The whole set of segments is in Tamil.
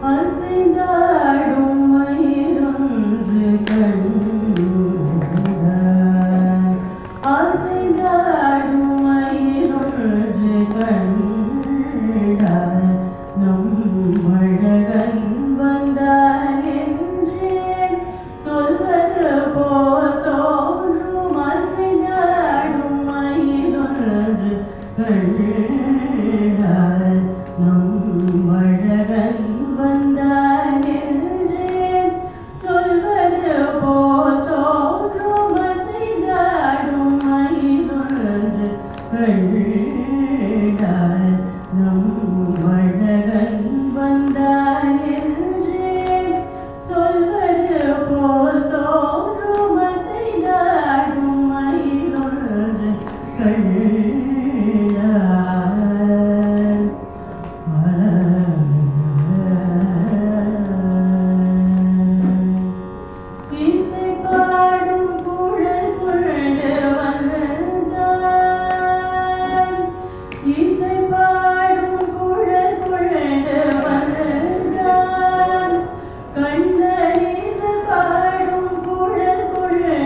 அசைந்தாடும் மயிரொன்று கண்டார். அசைந்தாடும் மயிரொன்று கண்டார். நம் அழகன் வந்தான் என்றேன் சொல்வது போல் தோன்றும். அசைந்தாடும் மயிரொன்று கண்டார். நம் அழகன் வந்தான் என்றேன் சொல்வது போல் தோன்றும். அசைந்தாடும் மயிரொன்று கண்டார். நம் அழகன் வந்தான் என்றேன் சொல்வது போல் தோன்றும். அசைந்தாடும் மயிரொன்று கண்டார். இசை பாடும் குழல் கொண்டு வந்தான். இசை பாடும் குழல் கொண்டு வந்தான். கண்ணன் இசை பாடும் குழல் கொண்டு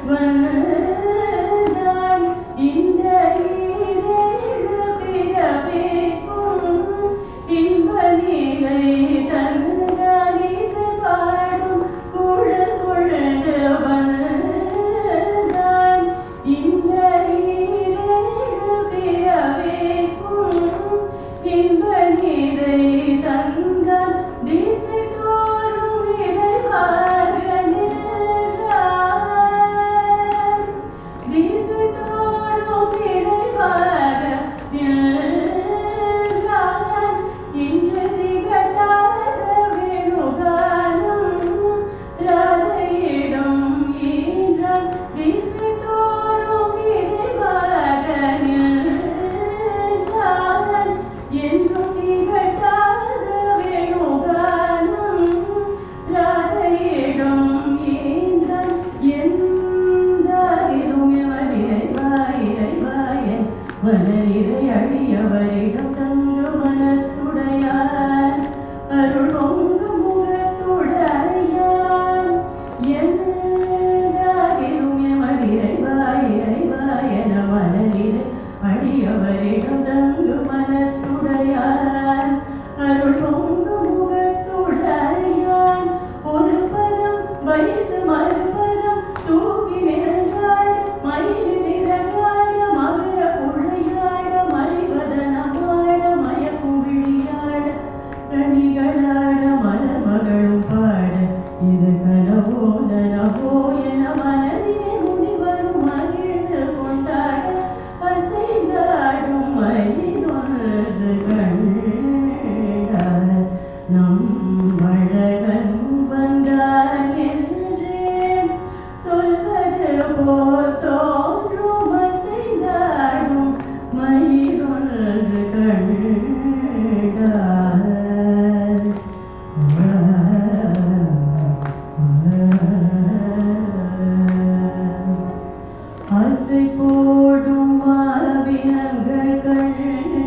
வந்தான். இந்த ஈரேழு பிறவிக்கும் இன்ப நிலை தந்தான். இசை பாடும் குழல் கொண்டு வந்தான். இந்த ஈரேழு பிறவிக்கும் இன்ப நிலை தந்தான். திசை தோறும் இறைவாக நின்றான். திசை தோறும் இறைவாக நின்றான். இன்று திகட்டாத வேணுகானம் ராதையிடம் ஈன்றான். திசை தோறும் இறைவாக நின்றான். என்றும் திகட்டாத வேணுகானம் ராதையிடம் ஈன்றான். எந்தாரிலும் இறைவாயன் மலரிரை அழியவரிடம் தங்கு மனத்துடையான். அருள் பொங்கு முகத்துடையான். எந்தாரிலும் இறைவாயன மலரிரை அழியவரிடம் தங்கு மனத்துடையான். அருள் பொங்கு முகத்துடையான். ஒரு பதம் வைத்து மறுபதம் தூக்கி நின்றாள். மயிலி நிறங்காட மகர புழையாட மறிவதனமாட மயக்கும் விழியாட ரணிகளாட மலமகளும் பாட. இது கனவோ நனவோ என மனதிலே முனிவரும் மகிழ்ந்து கொண்டாட. அசைந்தாடும் மயிலொன்று கண்டார். நம் அழகன் வந்தான் என்றேன் சொல்வது போல் தோன்றும். அசைந்தாடும் மயிலொன்று கண்டார். ஆசை போடும் மாவினங்கள் கண்டார்.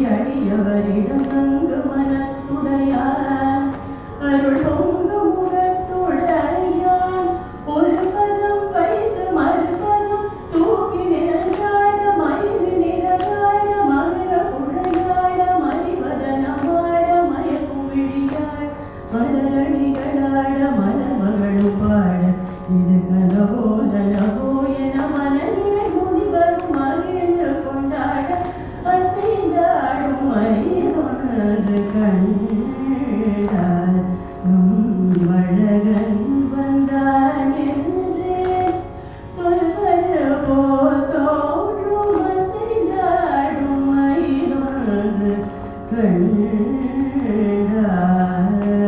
அடியவரிடம் தங்கு மனத்துடையார் அருள் பொங்கு முகத்துடையான் ஒரு பதம் வைத்து மறுபதம் தூக்கி நிழலாட மயிறு நிழலாட மகர புழையாட மதிவதனமாட மயக்கும் விழியாள் மலரணிகளாட மலமகளும் பாட இது கனவோ நனவோ என மனநிலை முனிவரும் மகிழ்ந்து கொண்டாட அசைந்தாடும் மயிலொன்று கண்டார் நம் அழகன் வந்தான் என்றே சொல்வது போல் தோன்றும் அசைந்தாடும் மயிலொன்று கண்டார்